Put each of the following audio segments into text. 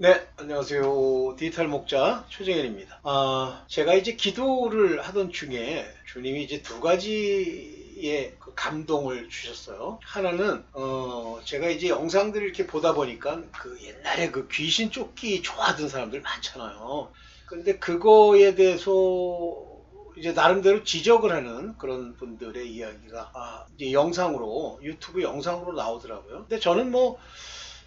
네, 안녕하세요. 디지털 목자 최정현입니다. 제가 이제 기도를 하던 중에 주님이 이제 두 가지의 그 감동을 주셨어요. 하나는, 제가 이제 영상들을 이렇게 보다 보니까 그 옛날에 그 귀신 쫓기 좋아하던 사람들 많잖아요. 근데 그거에 대해서 이제 나름대로 지적을 하는 그런 분들의 이야기가 이제 영상으로 유튜브 영상으로 나오더라고요. 근데 저는 뭐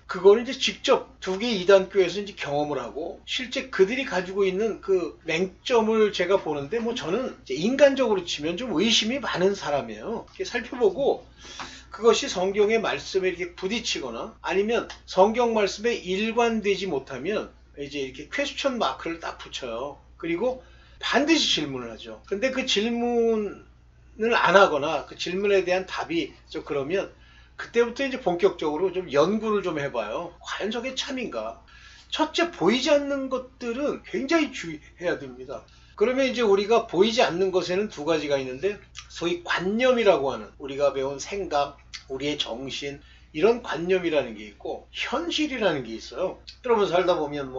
그거를 이제 직접 두 개 이단교에서 이제 경험을 하고 실제 그들이 가지고 있는 그 맹점을 제가 보는데 뭐 저는 이제 인간적으로 치면 좀 의심이 많은 사람이에요. 이렇게 살펴보고 그것이 성경의 말씀에 이렇게 부딪히거나 아니면 성경 말씀에 일관되지 못하면 이제 이렇게 퀘스천 마크를 딱 붙여요. 그리고 반드시 질문을 하죠. 근데 그 질문을 안 하거나 그 질문에 대한 답이 좀 그러면 그때부터 이제 본격적으로 좀 연구를 좀 해봐요. 과연 저게 참인가? 첫째, 보이지 않는 것들은 굉장히 주의해야 됩니다. 그러면 이제 우리가 보이지 않는 것에는 두 가지가 있는데, 소위 관념이라고 하는 우리가 배운 생각, 우리의 정신, 이런 관념이라는 게 있고, 현실이라는 게 있어요. 여러분 살다 보면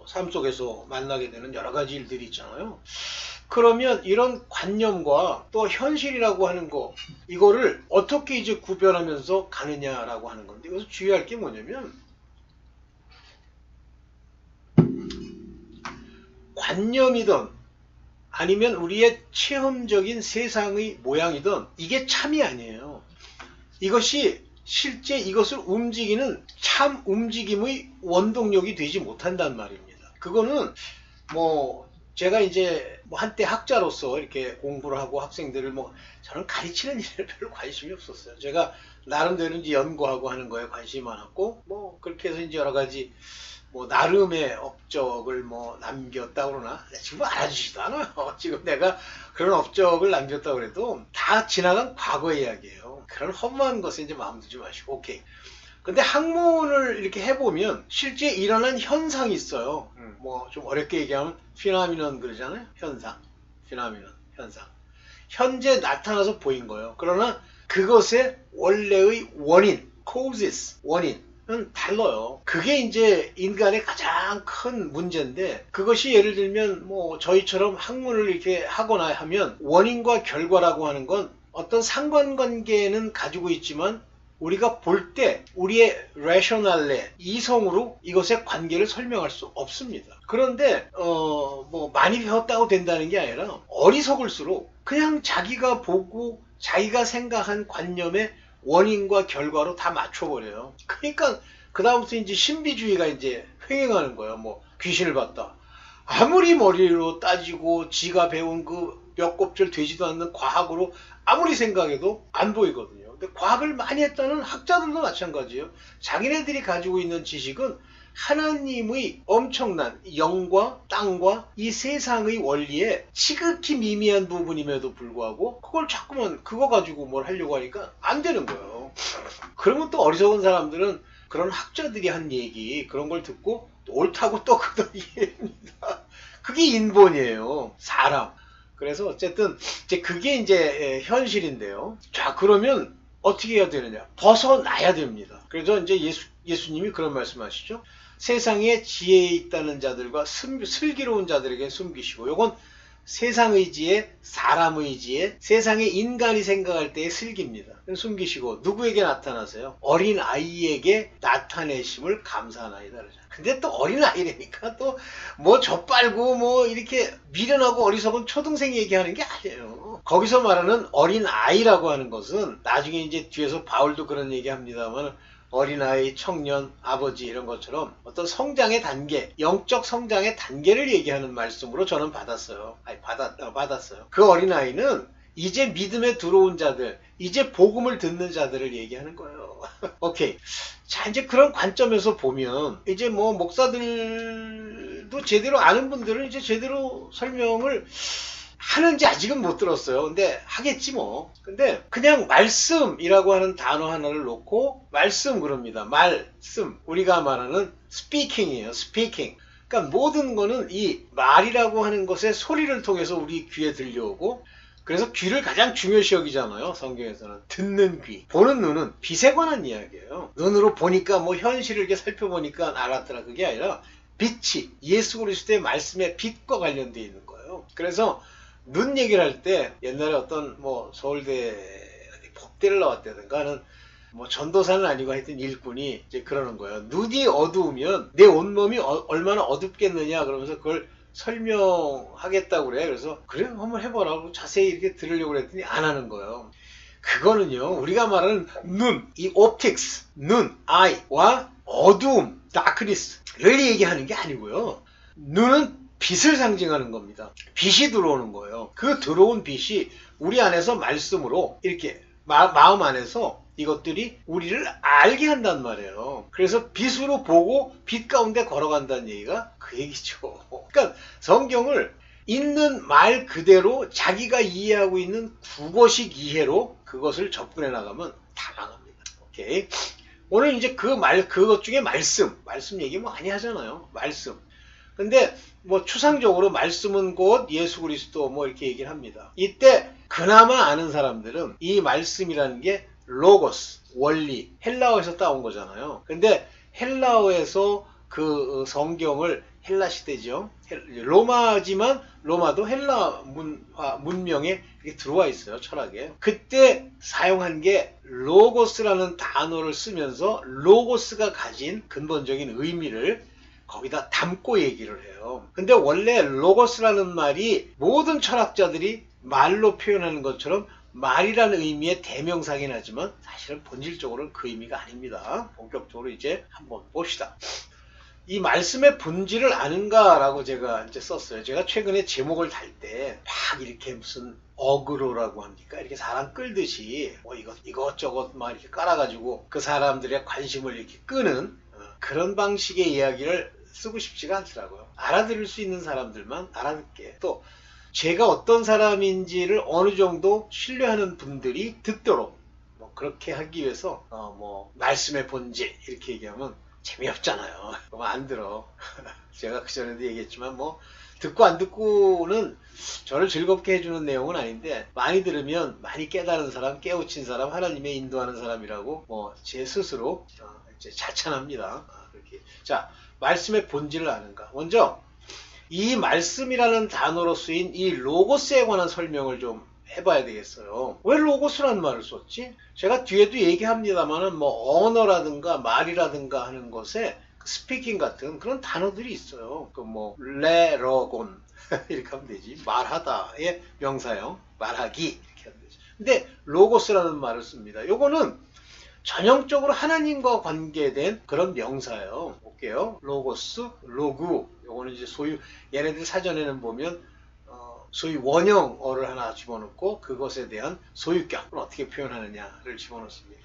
삶 속에서 만나게 되는 여러 가지 일들이 있잖아요. 그러면 이런 관념과 또 현실이라고 하는 거, 이거를 어떻게 이제 구별하면서 가느냐라고 하는 건데, 여기서 주의할 게 뭐냐면, 관념이든 아니면 우리의 체험적인 세상의 모양이든 이게 참이 아니에요. 이것이 실제 이것을 움직이는 참 움직임의 원동력이 되지 못한단 말입니다. 그거는 뭐 제가 이제 뭐 한때 학자로서 이렇게 공부를 하고 학생들을 뭐 저는 가르치는 일에 별로 관심이 없었어요. 제가 나름대로 이제 연구하고 하는 거에 관심이 많았고 뭐 그렇게 해서 이제 여러 가지 뭐 나름의 업적을 뭐 남겼다 그러나 지금 알아주지도 않아요. 지금 내가 그런 업적을 남겼다 그래도 다 지나간 과거 이야기예요. 그런 허무한 것에 이제 마음 두지 마시고 오케이. 근데 학문을 이렇게 해보면 실제 일어난 현상이 있어요. 뭐 좀 어렵게 얘기하면 피나미넌 그러잖아요. 현상, 피나미넌, 현상. 현재 나타나서 보인 거예요. 그러나 그것의 원래의 원인, causes, 원인은 달라요. 그게 이제 인간의 가장 큰 문제인데 그것이 예를 들면 뭐 저희처럼 학문을 이렇게 하거나 하면 원인과 결과라고 하는 건 어떤 상관관계는 가지고 있지만 우리가 볼 때 우리의 레셔널레 이성으로 이것의 관계를 설명할 수 없습니다. 그런데 뭐 많이 배웠다고 된다는 게 아니라 어리석을수록 그냥 자기가 보고 자기가 생각한 관념의 원인과 결과로 다 맞춰버려요. 그러니까 그 다음부터 이제 신비주의가 이제 횡행하는 거예요. 뭐 귀신을 봤다. 아무리 머리로 따지고 지가 배운 그 몇 곱절 되지도 않는 과학으로 아무리 생각해도 안 보이거든요. 근데 과학을 많이 했다는 학자들도 마찬가지예요. 자기네들이 가지고 있는 지식은 하나님의 엄청난 영과 땅과 이 세상의 원리에 지극히 미미한 부분임에도 불구하고 그걸 자꾸만 그거 가지고 뭘 하려고 하니까 안 되는 거예요. 그러면 또 어리석은 사람들은 그런 학자들이 한 얘기 그런 걸 듣고 또 옳다고 또 그걸 이해합니다. 그게 인본이에요. 사람. 그래서 어쨌든 이제 그게 이제 현실인데요. 자, 그러면 어떻게 해야 되느냐? 벗어나야 됩니다. 그래서 이제 예수님이 그런 말씀하시죠. 세상에 지혜에 있다는 자들과 슬기로운 자들에게 숨기시고, 요건 세상 의지에 사람 의지에 세상의 인간이 생각할 때의 슬기입니다. 숨기시고 누구에게 나타나세요? 어린 아이에게 나타내심을 감사하나이다 그러죠. 근데 또 어린 아이라니까 또 뭐 젖빨고 뭐 이렇게 미련하고 어리석은 초등생 얘기하는 게 아니에요. 거기서 말하는 어린 아이라고 하는 것은 나중에 이제 뒤에서 바울도 그런 얘기합니다만 어린아이, 청년, 아버지 이런 것처럼 어떤 성장의 단계, 영적 성장의 단계를 얘기하는 말씀으로 저는 받았어요. 받았어요. 그 어린아이는 이제 믿음에 들어온 자들, 이제 복음을 듣는 자들을 얘기하는 거예요. 오케이. 자, 이제 그런 관점에서 보면 이제 뭐 목사들도 제대로 아는 분들은 이제 제대로 설명을 하는지 아직은 못 들었어요. 근데 하겠지 뭐. 근데 그냥 말씀이라고 하는 단어 하나를 놓고 말씀 그럽니다. 말씀. 우리가 말하는 speaking이에요. speaking. 그러니까 모든 거는 이 말이라고 하는 것의 소리를 통해서 우리 귀에 들려오고 그래서 귀를 가장 중요시 여기잖아요. 성경에서는. 듣는 귀. 보는 눈은 빛에 관한 이야기예요. 눈으로 보니까 뭐 현실을 이렇게 살펴보니까 알았더라. 그게 아니라 빛이 예수 그리스도의 말씀의 빛과 관련되어 있는 거예요. 그래서 눈 얘기를 할 때 옛날에 어떤 뭐 서울대 법대를 나왔다든가 하는 뭐 전도사는 아니고 하여튼 일꾼이 이제 그러는 거예요. 눈이 어두우면 내 온몸이 얼마나 어둡겠느냐 그러면서 그걸 설명하겠다고 그래. 그래서 그래 한번 해보라고 자세히 이렇게 들으려고 그랬더니 안 하는 거예요. 그거는요 우리가 말하는 눈, 이 옵틱스, 눈, 아이와 어두움, 다크니스를 얘기하는 게 아니고요. 눈은 빛을 상징하는 겁니다. 빛이 들어오는 거예요. 그 들어온 빛이 우리 안에서 말씀으로 이렇게 마음 안에서 이것들이 우리를 알게 한단 말이에요. 그래서 빛으로 보고 빛 가운데 걸어간다는 얘기가 그 얘기죠. 그러니까 성경을 있는 말 그대로 자기가 이해하고 있는 국어식 이해로 그것을 접근해 나가면 다 망합니다. 오케이. 오늘 이제 그것 중에 말씀 얘기 많이 하잖아요. 말씀. 근데 뭐 추상적으로 말씀은 곧 예수 그리스도 뭐 이렇게 얘기를 합니다. 이때 그나마 아는 사람들은 이 말씀이라는 게 로고스, 원리, 헬라어에서 따온 거잖아요. 근데 헬라어에서 그 성경을 헬라 시대죠. 로마지만 로마도 헬라 문명에 들어와 있어요. 철학에. 그때 사용한 게 로고스라는 단어를 쓰면서 로고스가 가진 근본적인 의미를 거기다 담고 얘기를 해요. 근데 원래 로고스라는 말이 모든 철학자들이 말로 표현하는 것처럼 말이라는 의미의 대명사긴 하지만 사실은 본질적으로는 그 의미가 아닙니다. 본격적으로 이제 한번 봅시다. 이 말씀의 본질을 아는가라고 제가 이제 썼어요. 제가 최근에 제목을 달 때 막 이렇게 무슨 어그로라고 합니까? 이렇게 사람 끌듯이 뭐 이것저것 막 이렇게 깔아가지고 그 사람들의 관심을 이렇게 끄는 그런 방식의 이야기를 쓰고 싶지가 않더라고요. 알아들을 수 있는 사람들만 알아듣게. 또 제가 어떤 사람인지를 어느 정도 신뢰하는 분들이 듣도록 뭐 그렇게 하기 위해서 뭐 말씀의 본질 이렇게 얘기하면 재미없잖아요. 그럼 안 들어. 제가 그전에도 얘기했지만 뭐 듣고 안 듣고는 저를 즐겁게 해주는 내용은 아닌데 많이 들으면 많이 깨달은 사람, 깨우친 사람, 하나님의 인도하는 사람이라고 뭐 제 스스로 이제 자찬합니다. 그렇게. 자, 말씀의 본질을 아는가. 먼저 이 말씀이라는 단어로 쓰인 이 로고스에 관한 설명을 좀 해봐야 되겠어요. 왜 로고스라는 말을 썼지? 제가 뒤에도 얘기합니다만은 뭐 언어라든가 말이라든가 하는 것에 스피킹 같은 그런 단어들이 있어요. 그 뭐 레러곤 이렇게 하면 되지. 말하다의 명사형 말하기 이렇게 하면 되지. 근데 로고스라는 말을 씁니다. 요거는 전형적으로 하나님과 관계된 그런 명사예요. 볼게요. 로고스, 로그. 요거는 이제 소유 얘네들 사전에는 보면 소위 원형어를 하나 집어넣고 그것에 대한 소유격을 어떻게 표현하느냐를 집어넣습니다.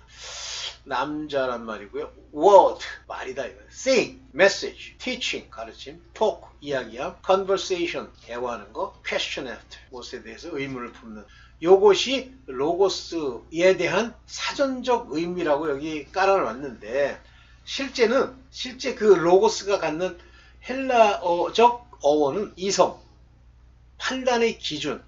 남자란 말이고요. word, 말이다. saying, message, teaching, 가르침, talk, 이야기함, conversation, 대화하는 거, question after, 무엇에 대해서 의문을 품는 요것이 로고스에 대한 사전적 의미라고 여기 깔아놨는데 실제 그 로고스가 갖는 헬라어적 어원은 이성, 판단의 기준,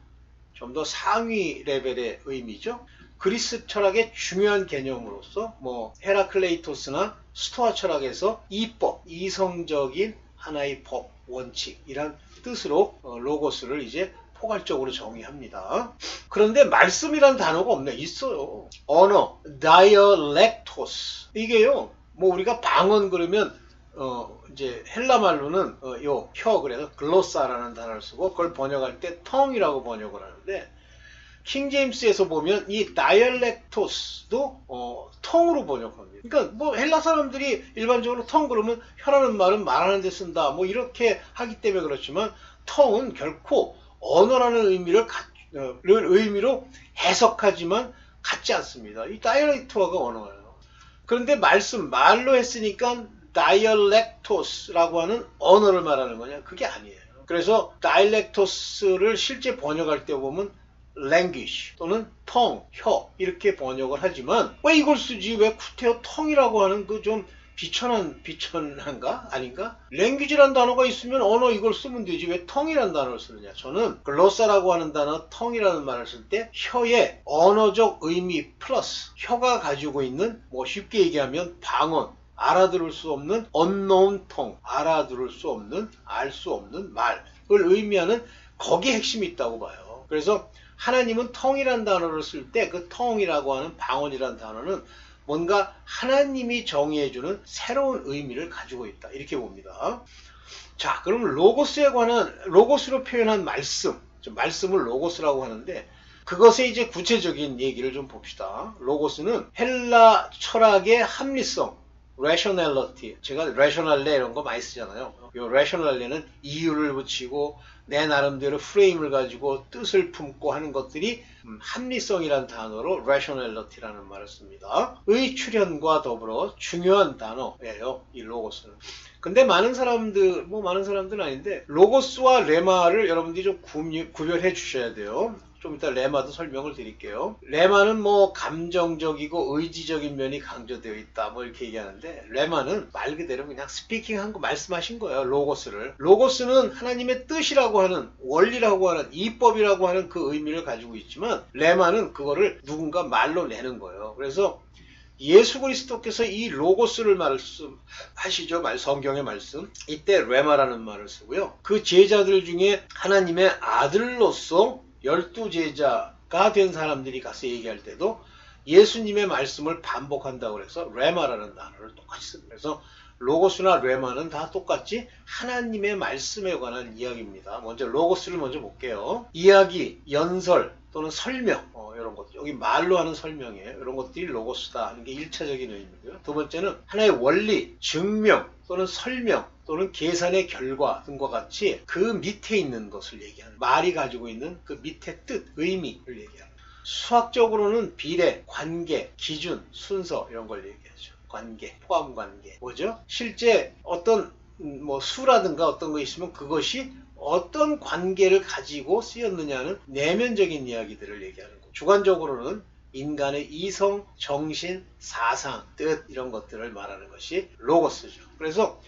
좀 더 상위 레벨의 의미죠. 그리스 철학의 중요한 개념으로서 뭐 헤라클레이토스나 스토아 철학에서 이법, 이성적인 하나의 법, 원칙 이란 뜻으로 로고스를 이제 포괄적으로 정의합니다. 그런데 말씀이라는 단어가 없네. 있어요. 언어, dialectos. 이게요. 뭐 우리가 방언 그러면 이제 헬라 말로는 요 혀 그래서 글로사라는 단어를 쓰고 그걸 번역할 때 텅이라고 번역을 하는데 킹 제임스에서 보면 이 dialectos도 텅으로 번역합니다. 그러니까 뭐 헬라 사람들이 일반적으로 텅 그러면 혀라는 말은 말하는 데 쓴다 뭐 이렇게 하기 때문에 그렇지만 텅은 결코 언어라는 의미로 해석하지만 같지 않습니다. 이 dialect가 언어예요. 그런데 말로 했으니까 dialectos라고 하는 언어를 말하는 거냐? 그게 아니에요. 그래서 dialectos를 실제 번역할 때 보면 language 또는 tongue, 혀 이렇게 번역을 하지만 왜 이걸 쓰지? 왜 쿠테어 텅이라고 하는 그 좀 비천한가? 아닌가? language란 단어가 있으면 언어 이걸 쓰면 되지 왜 텅이란 단어를 쓰느냐? 저는 글로사라고 하는 단어 텅이라는 말을 쓸 때 혀의 언어적 의미 플러스 혀가 가지고 있는 뭐 쉽게 얘기하면 방언 알아들을 수 없는 unknown tongue, 알아들을 수 없는, 알 수 없는 말을 의미하는 거기에 핵심이 있다고 봐요. 그래서 하나님은 tongue이라는 단어를 쓸 때 그 tongue이라고 하는 방언이라는 단어는 뭔가 하나님이 정의해주는 새로운 의미를 가지고 있다. 이렇게 봅니다. 자, 그럼 로고스에 관한, 로고스로 표현한 말씀, 말씀을 로고스라고 하는데 그것의 이제 구체적인 얘기를 좀 봅시다. 로고스는 헬라 철학의 합리성, rationality, 제가 rationale 이런 거 많이 쓰잖아요. 이 rationale는 이유를 붙이고 내 나름대로 프레임을 가지고 뜻을 품고 하는 것들이 합리성이라는 단어로 rationality라는 말을 씁니다. 의 출현과 더불어 중요한 단어예요, 이 로고스는. 근데 많은 사람들은 아닌데 로고스와 레마를 여러분들이 좀 구별해 주셔야 돼요. 좀 이따 레마도 설명을 드릴게요. 레마는 뭐 감정적이고 의지적인 면이 강조되어 있다 뭐 이렇게 얘기하는데 레마는 말 그대로 그냥 스피킹한 거 말씀하신 거예요. 로고스를. 로고스는 하나님의 뜻이라고 하는 원리라고 하는 이법이라고 하는 그 의미를 가지고 있지만 레마는 그거를 누군가 말로 내는 거예요. 그래서 예수 그리스도께서 이 로고스를 말씀하시죠. 성경의 말씀. 이때 레마라는 말을 쓰고요. 그 제자들 중에 하나님의 아들로서 12제자가 된 사람들이 가서 얘기할 때도 예수님의 말씀을 반복한다고 해서 레마라는 단어를 똑같이 씁니다. 그래서 로고스나 레마는 다 똑같이 하나님의 말씀에 관한 이야기입니다. 먼저 로고스를 먼저 볼게요. 이야기, 연설 또는 설명 이런 것, 여기 말로 하는 설명이에요. 이런 것들이 로고스다 하는 게 1차적인 의미고요. 두 번째는 하나의 원리, 증명 또는 설명 또는 계산의 결과 등과 같이 그 밑에 있는 것을 얘기하는, 말이 가지고 있는 그 밑에 뜻, 의미를 얘기하는. 수학적으로는 비례, 관계, 기준, 순서 이런 걸 얘기하죠. 관계, 포함 관계. 뭐죠? 실제 어떤 수라든가 어떤 거 있으면 그것이 어떤 관계를 가지고 쓰였느냐는 내면적인 이야기들을 얘기하는 거고, 주관적으로는 인간의 이성, 정신, 사상, 뜻 이런 것들을 말하는 것이 로고스죠. 그래서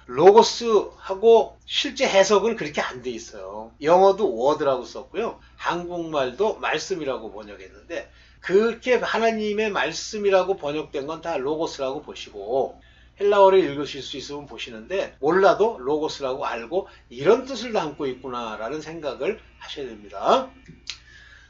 로고스하고 실제 해석은 그렇게 안 돼 있어요. 영어도 word라고 썼고요. 한국말도 말씀이라고 번역했는데 그렇게 하나님의 말씀이라고 번역된 건 다 로고스라고 보시고 헬라어를 읽으실 수 있으면 보시는데 몰라도 로고스라고 알고 이런 뜻을 담고 있구나라는 생각을 하셔야 됩니다.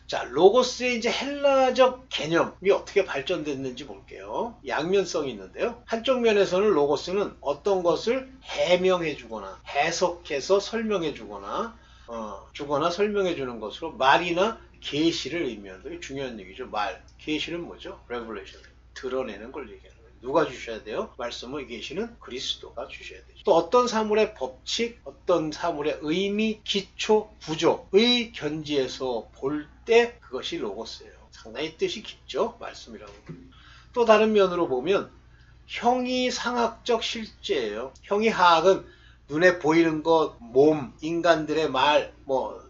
자, 로고스의 이제 헬라적 개념이 어떻게 발전됐는지 볼게요. 양면성이 있는데요. 한쪽 면에서는 로고스는 어떤 것을 해명해 주거나 해석해서 설명해 주거나 설명해 주는 것으로 말이나 계시를 의미하는 게 중요한 얘기죠. 말. 계시는 뭐죠? revelation. 드러내는 걸 얘기하는 거예요. 누가 주셔야 돼요? 말씀을 계시는 그리스도가 주셔야 되죠. 또 어떤 사물의 법칙, 어떤 사물의 의미, 기초, 구조의 견지에서 볼 때 그것이 로고스예요. 상당히 뜻이 깊죠? 말씀이라고. 또 다른 면으로 보면 형이상학적 실제예요. 형이하학은 눈에 보이는 것, 몸, 인간들의 말,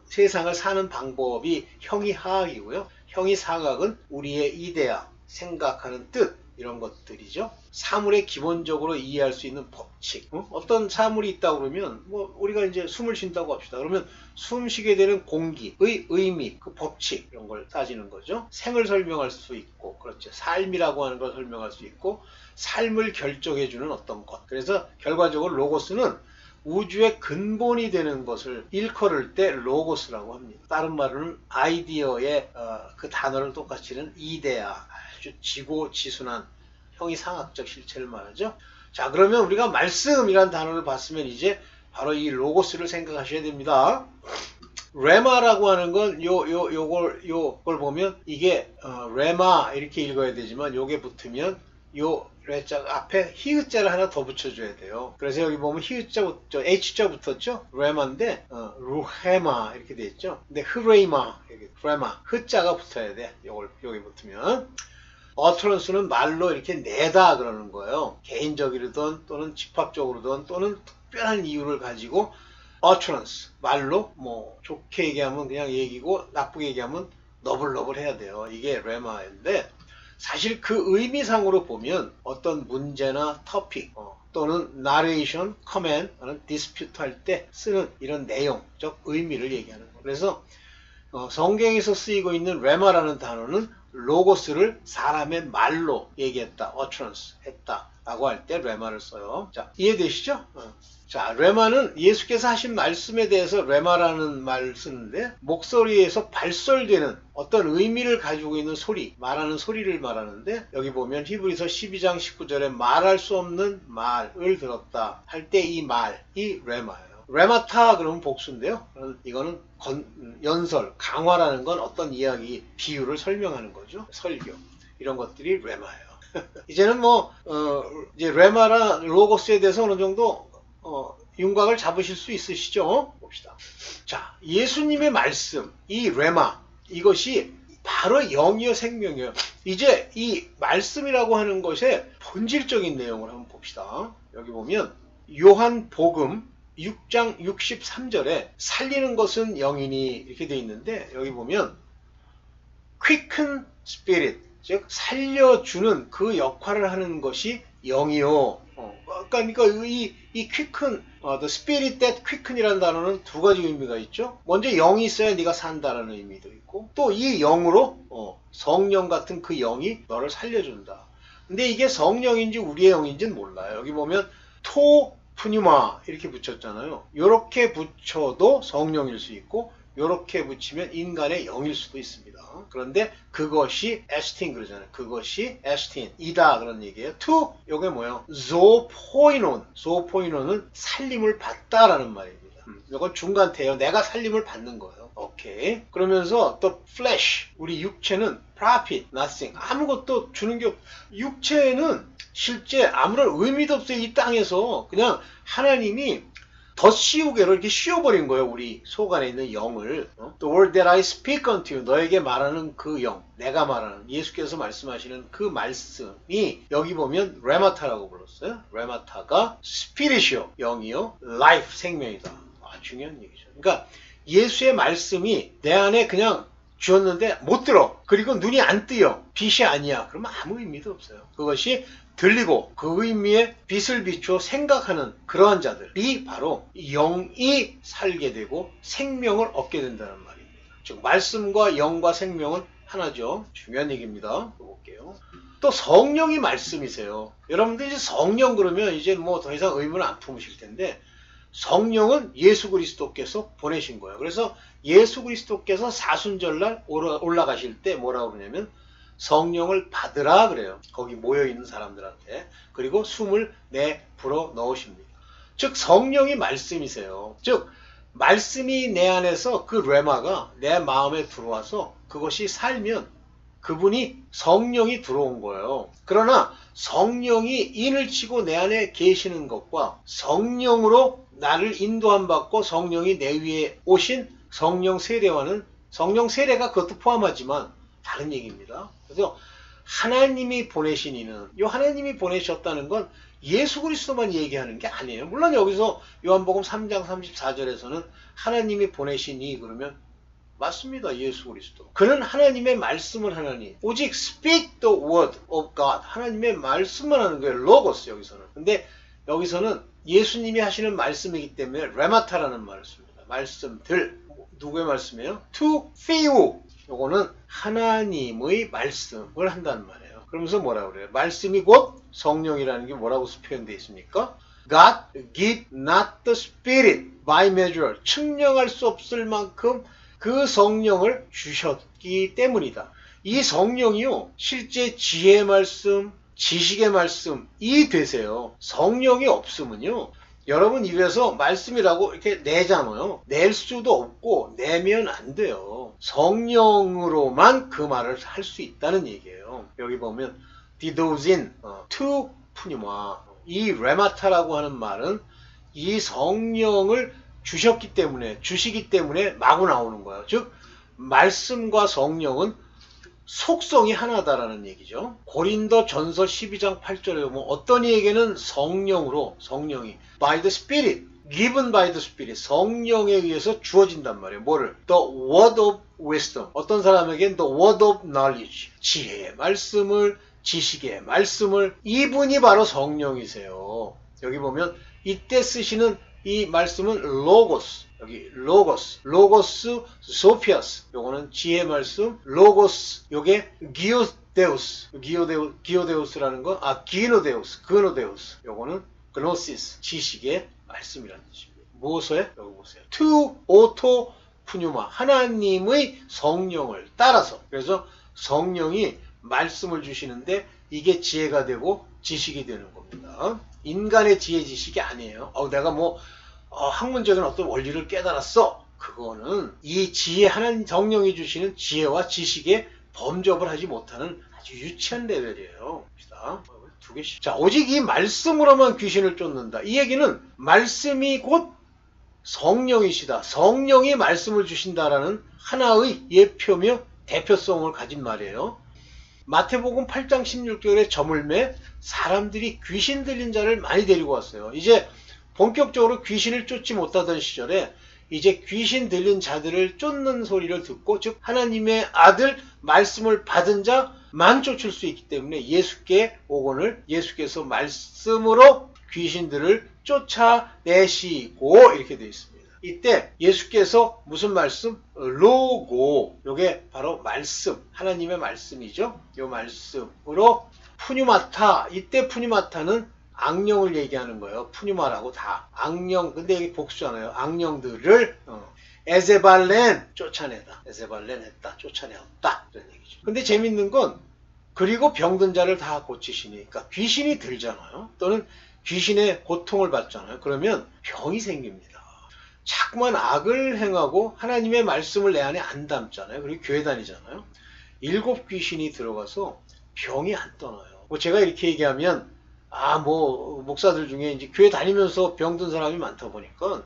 세상을 사는 방법이 형이하학이고요. 형이상학은 우리의 이데아, 생각하는 뜻 이런 것들이죠. 사물의 기본적으로 이해할 수 있는 법칙. 어떤 사물이 있다 그러면 우리가 이제 숨을 쉰다고 합시다. 그러면 숨 쉬게 되는 공기의 의미, 그 법칙 이런 걸 따지는 거죠. 생을 설명할 수 있고, 그렇죠. 삶이라고 하는 걸 설명할 수 있고, 삶을 결정해 주는 어떤 것. 그래서 결과적으로 로고스는 우주의 근본이 되는 것을 일컬을 때 로고스라고 합니다. 다른 말로는 아이디어의 그 단어를 똑같이는 이데아, 아주 지고지순한 형이상학적 실체를 말하죠. 자, 그러면 우리가 말씀이란 단어를 봤으면 이제 바로 이 로고스를 생각하셔야 됩니다. 레마라고 하는 건 요걸 보면 이게 레마 이렇게 읽어야 되지만 요게 붙으면 요 레자 앞에 히읗자를 하나 더 붙여줘야 돼요. 그래서 여기 보면 히읗자부터 H자 붙었죠? 레마인데 루헤마 이렇게 돼 있죠. 근데 흐레이마, 레마 흐자가 붙어야 돼. 여기 붙으면 어트런스는 말로 이렇게 내다 그러는 거예요. 개인적이든 또는 집합적으로든 또는 특별한 이유를 가지고 utterance 말로 좋게 얘기하면 그냥 얘기고 나쁘게 얘기하면 너블너블 해야 돼요. 이게 레마인데 사실 그 의미상으로 보면 어떤 문제나 토픽 또는 narration, comment, dispute 할 때 쓰는 이런 내용적 의미를 얘기하는 거예요. 그래서 성경에서 쓰이고 있는 레마라는 단어는 로고스를 사람의 말로 얘기했다, utterance 했다 라고 할 때 레마를 써요. 자, 이해되시죠? 자, 레마는 예수께서 하신 말씀에 대해서 레마라는 말을 쓰는데 목소리에서 발설되는 어떤 의미를 가지고 있는 소리, 말하는 소리를 말하는데 여기 보면 히브리서 12장 19절에 말할 수 없는 말을 들었다 할 때 이 말이 레마예요. 레마타 그러면 복수인데요. 이거는 연설, 강화라는 건 어떤 이야기, 비유를 설명하는 거죠. 설교. 이런 것들이 레마예요. 이제는 이제 레마라 로고스에 대해서 어느 정도 윤곽을 잡으실 수 있으시죠? 봅시다. 자, 예수님의 말씀, 이 레마, 이것이 바로 영이요 생명이에요. 이제 이 말씀이라고 하는 것의 본질적인 내용을 한번 봅시다. 여기 보면 요한복음 6장 63절에 살리는 것은 영이니 이렇게 되어 있는데 여기 보면 quicken spirit, 즉 살려주는 그 역할을 하는 것이 영이요. 그러니까 이 quicken, the spirit that quicken이라는 단어는 두 가지 의미가 있죠. 먼저 영이 있어야 네가 산다라는 의미도 있고 또 이 영으로 성령 같은 그 영이 너를 살려준다. 근데 이게 성령인지 우리의 영인지는 몰라요. 여기 보면 푸뉴마 이렇게 붙였잖아요. 이렇게 붙여도 성령일 수 있고 이렇게 붙이면 인간의 영일 수도 있습니다. 그런데 그것이 에스틴 그러잖아요. 그것이 에스틴이다 그런 얘기예요. 요게 뭐예요? 조포이논은 살림을 받다라는 말입니다. 이건 중간태예요. 내가 살림을 받는 거예요. 오케이. 그러면서 또 flesh, 우리 육체는 profit, nothing, 아무것도 주는 게 육체는 실제 아무런 의미도 없어요. 이 땅에서 그냥 하나님이 덧씌우개로 이렇게 씌워버린 거예요. 우리 속 안에 있는 영을. The word that I speak unto you, 너에게 말하는 그 영, 내가 말하는 예수께서 말씀하시는 그 말씀이 여기 보면 레마타라고 불렀어요. 레마타가 스피릿이요, 영이요, life, 생명이다. 중요한 얘기죠. 그러니까 예수의 말씀이 내 안에 그냥 주었는데 못 들어. 그리고 눈이 안 뜨여. 빛이 아니야. 그러면 아무 의미도 없어요. 그것이 들리고 그 의미에 빛을 비추어 생각하는 그러한 자들이 바로 영이 살게 되고 생명을 얻게 된다는 말입니다. 즉 말씀과 영과 생명은 하나죠. 중요한 얘기입니다. 볼게요. 또 성령이 말씀이세요. 여러분들 이제 성령 그러면 이제 더 이상 의문을 안 품으실 텐데 성령은 예수 그리스도께서 보내신 거예요. 그래서 예수 그리스도께서 사순절날 올라가실 때 뭐라고 그러냐면 성령을 받으라 그래요. 거기 모여있는 사람들한테. 그리고 숨을 불어 넣으십니다. 즉 성령이 말씀이세요. 즉 말씀이 내 안에서 그 레마가 내 마음에 들어와서 그것이 살면 그분이 성령이 들어온 거예요. 그러나 성령이 인을 치고 내 안에 계시는 것과 성령으로 나를 인도함 받고 성령이 내 위에 오신 성령 세례와는 성령 세례가 그것도 포함하지만 다른 얘기입니다. 그래서 하나님이 보내신 이는 이 하나님이 보내셨다는 건 예수 그리스도만 얘기하는 게 아니에요. 물론 여기서 요한복음 3장 34절에서는 하나님이 보내신 이 그러면 맞습니다. 예수 그리스도. 그는 하나님의 말씀을 하나니 오직 speak the word of God. 하나님의 말씀을 하는 거예요. 로고스 여기서는. 근데 여기서는 예수님이 하시는 말씀이기 때문에 레마타라는 말을 씁니다. 말씀들. 누구의 말씀이에요? to few. 요거는 하나님의 말씀을 한다는 말이에요. 그러면서 뭐라고 그래요? 말씀이 곧 성령이라는 게 뭐라고 표현되어 있습니까? God give not the spirit by measure. 측량할 수 없을 만큼 그 성령을 주셨기 때문이다. 이 성령이요, 실제 지혜의 말씀, 지식의 말씀이 되세요. 성령이 없으면요, 여러분 입에서 말씀이라고 이렇게 내잖아요. 낼 수도 없고 내면 안 돼요. 성령으로만 그 말을 할 수 있다는 얘기예요. 여기 보면 디도진 투 푸니마, 이 레마타라고 하는 말은 이 성령을 주시기 때문에 마구 나오는 거예요. 즉 말씀과 성령은 속성이 하나다라는 얘기죠. 고린도 전서 12장 8절에 보면 어떤 이에게는 성령이 by the Spirit, given by the Spirit, 성령에 의해서 주어진단 말이에요. 뭐를? The word of wisdom. 어떤 사람에게는 the word of knowledge, 지혜의 말씀을, 지식의 말씀을. 이분이 바로 성령이세요. 여기 보면 이때 쓰시는 이 말씀은 로고스, 여기 로고스 소피아스, 요거는 지혜 말씀, 로고스, 요게 기오데우스라는 거, 기노데우스, 요거는 그노시스, 지식의 말씀이라는 뜻입니다. 무엇에? 여기 보세요. 투 오토 푸뉴마, 하나님의 성령을 따라서. 그래서 성령이 말씀을 주시는데 이게 지혜가 되고 지식이 되는 겁니다. 인간의 지혜 지식이 아니에요. 내가 학문적인 어떤 원리를 깨달았어. 그거는 이 지혜, 하나님 성령이 주시는 지혜와 지식에 범접을 하지 못하는 아주 유치한 레벨이에요. 봅시다. 두 개씩. 자, 오직 이 말씀으로만 귀신을 쫓는다. 이 얘기는 말씀이 곧 성령이시다. 성령이 말씀을 주신다라는 하나의 예표며 대표성을 가진 말이에요. 마태복음 8장 16절에 저물매 사람들이 귀신 들린 자를 많이 데리고 왔어요. 이제 본격적으로 귀신을 쫓지 못하던 시절에 이제 귀신 들린 자들을 쫓는 소리를 듣고, 즉 하나님의 아들 말씀을 받은 자만 쫓을 수 있기 때문에 예수께 오거늘 예수께서 말씀으로 귀신들을 쫓아내시고 이렇게 되어 있습니다. 이때 예수께서 무슨 말씀? 로고, 요게 바로 말씀, 하나님의 말씀이죠. 요 말씀으로 푸뉴마타, 이때 푸뉴마타는 악령을 얘기하는 거예요. 푸뉴마라고 다 악령, 근데 여기 복수잖아요. 악령들을 에제발렌 쫓아내다, 에제발렌 했다, 쫓아내었다, 이런 얘기죠. 근데 재밌는 건 그리고 병든 자를 다 고치시니, 그러니까 귀신이 들잖아요. 또는 귀신의 고통을 받잖아요. 그러면 병이 생깁니다. 자꾸만 악을 행하고 하나님의 말씀을 내 안에 안 담잖아요. 그리고 교회 다니잖아요. 7 귀신이 들어가서 병이 안 떠나요. 제가 이렇게 얘기하면 목사들 중에 이제 교회 다니면서 병든 사람이 많다 보니까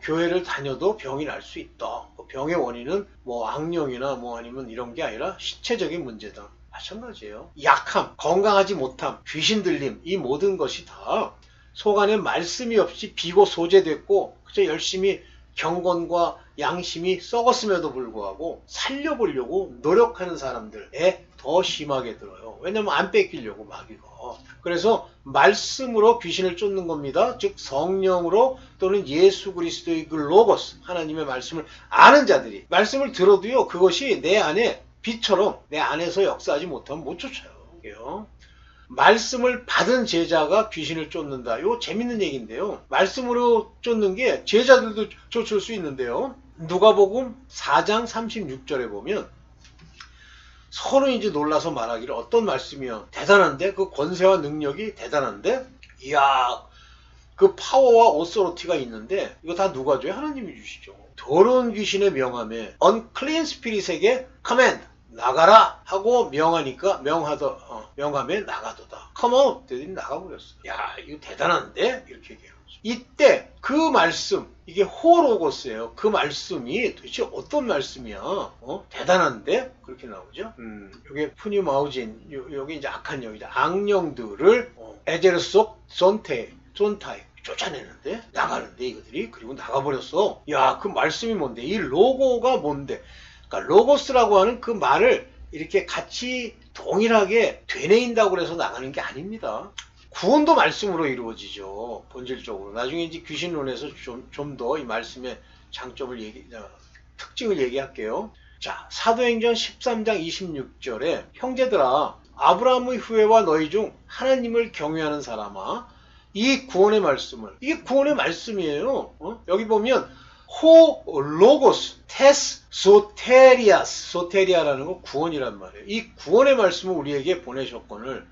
교회를 다녀도 병이 날 수 있다. 병의 원인은 악령이나 아니면 이런 게 아니라 신체적인 문제다. 마찬가지예요. 약함, 건강하지 못함, 귀신 들림, 이 모든 것이 다 속 안에 말씀이 없이 비고 소재됐고 그저 열심히 경건과 양심이 썩었음에도 불구하고 살려보려고 노력하는 사람들에 더 심하게 들어요. 왜냐면 안 뺏기려고 마귀가. 그래서 말씀으로 귀신을 쫓는 겁니다. 즉 성령으로 또는 예수 그리스도의 그 로고스, 하나님의 말씀을 아는 자들이 말씀을 들어도요, 그것이 내 안에 빛처럼 내 안에서 역사하지 못하면 못 쫓아요. 말씀을 받은 제자가 귀신을 쫓는다. 이거 재밌는 얘기인데요. 말씀으로 쫓는 게 제자들도 쫓을 수 있는데요. 누가복음 4장 36절에 보면 서로 이제 놀라서 말하기를, 어떤 말씀이야? 대단한데? 그 권세와 능력이 대단한데? 이야, 그 파워와 오소리티가 있는데 이거 다 누가 줘요? 하나님이 주시죠. 더러운 귀신의 명함에 unclean spirit에게 command, 나가라 하고 명하니까 명함에 나가도다. come out, 애들이 나가버렸어. 야, 이거 대단한데? 이렇게 얘기해요. 이때 그 말씀, 이게 호로고스예요. 그 말씀이 도대체 어떤 말씀이야? 대단한데? 그렇게 나오죠. 이게 푸니마우진, 여기 이제 악한 영이죠. 악령들을 에제르속 존타이 쫓아내는데, 나가는데 이것들이, 그리고 나가버렸어. 야, 그 말씀이 뭔데? 이 로고가 뭔데? 그러니까 로고스라고 하는 그 말을 이렇게 같이 동일하게 되뇌인다고 해서 나가는 게 아닙니다. 구원도 말씀으로 이루어지죠. 본질적으로. 나중에 이제 귀신론에서 좀 더 이 말씀의 장점을 특징을 얘기할게요. 자, 사도행전 13장 26절에 형제들아, 아브라함의 후예와 너희 중 하나님을 경외하는 사람아, 이 구원의 말씀을, 이게 구원의 말씀이에요. 여기 보면 호 로고스 테스 소테리아스, 소테리아라는 거 구원이란 말이에요. 이 구원의 말씀을 우리에게 보내셨거늘,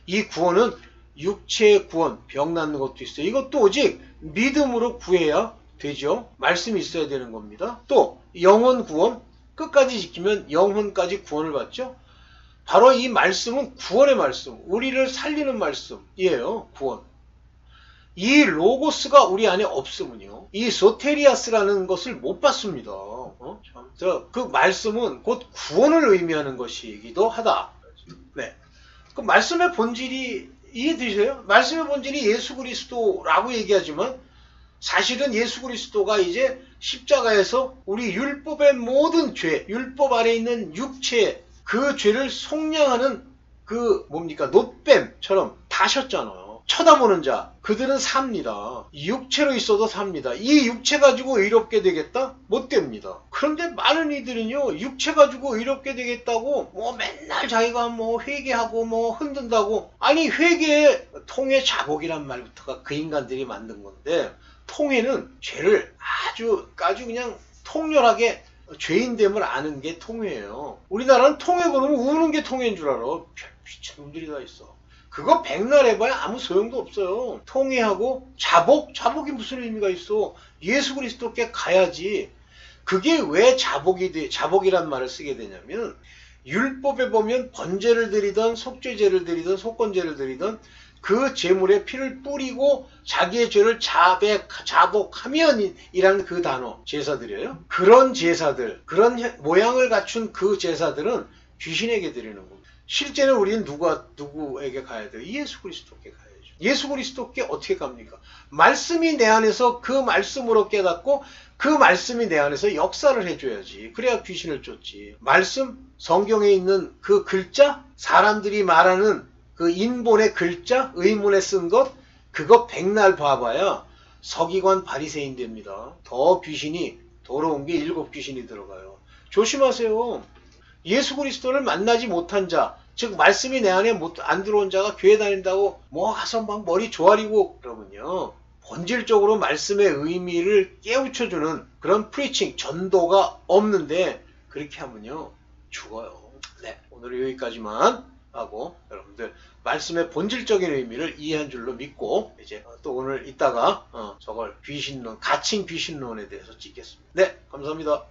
이 구원은 육체의 구원, 병 낫는 것도 있어요. 이것도 오직 믿음으로 구해야 되죠. 말씀이 있어야 되는 겁니다. 또 영혼 구원, 끝까지 지키면 영혼까지 구원을 받죠. 바로 이 말씀은 구원의 말씀, 우리를 살리는 말씀이에요. 구원. 이 로고스가 우리 안에 없으면요, 이 소테리아스라는 것을 못 받습니다. 그 말씀은 곧 구원을 의미하는 것이기도 하다. 네. 그 말씀의 본질이 이해되세요? 말씀의 본질이 예수 그리스도라고 얘기하지만 사실은 예수 그리스도가 이제 십자가에서 우리 율법의 모든 죄, 율법 아래 있는 육체, 그 죄를 속량하는 그 뭡니까? 노뱀처럼 다셨잖아요. 쳐다보는 자, 그들은 삽니다. 육체로 있어도 삽니다. 이 육체 가지고 의롭게 되겠다? 못 됩니다. 그런데 많은 이들은요, 육체 가지고 의롭게 되겠다고 뭐 맨날 자기가 뭐 회개하고 뭐 흔든다고. 아니, 회개에 통해 자복이란 말부터가 그 인간들이 만든 건데, 통해는 죄를 아주 그냥 통렬하게 죄인됨을 아는 게 통해예요. 우리나라는 통해 그러면 우는 게 통해인 줄 알아. 미친놈들이 다 있어. 그거 백날 해봐야 아무 소용도 없어요. 통해하고 자복이 무슨 의미가 있어? 예수 그리스도께 가야지. 그게 왜 자복이란 말을 쓰게 되냐면, 율법에 보면 번제를 드리던 속죄제를 드리던 속건제를 드리던 그 제물에 피를 뿌리고 자기의 죄를 자복하면이라는 그 단어, 제사 드려요. 그런 제사들, 그런 모양을 갖춘 그 제사들은 귀신에게 드리는 겁니다. 실제는 우리는 누구에게 가야 돼요? 예수 그리스도께 가야죠. 예수 그리스도께 어떻게 갑니까? 말씀이 내 안에서 그 말씀으로 깨닫고 그 말씀이 내 안에서 역사를 해줘야지. 그래야 귀신을 쫓지. 말씀, 성경에 있는 그 글자, 사람들이 말하는 그 인본의 글자, 의문에 쓴 것, 그거 백날 봐봐야 서기관 바리새인 됩니다. 더 귀신이, 더러운 게 7 귀신이 들어가요. 조심하세요. 예수 그리스도를 만나지 못한 자, 즉 말씀이 내 안에 안 들어온 자가 교회 다닌다고 뭐 가서 막 머리 조아리고 그러면요, 본질적으로 말씀의 의미를 깨우쳐주는 그런 프리칭, 전도가 없는데 그렇게 하면요 죽어요. 네, 오늘 여기까지만 하고 여러분들 말씀의 본질적인 의미를 이해한 줄로 믿고 이제 또 오늘 이따가 저걸 귀신론, 가칭 귀신론에 대해서 찍겠습니다. 네, 감사합니다.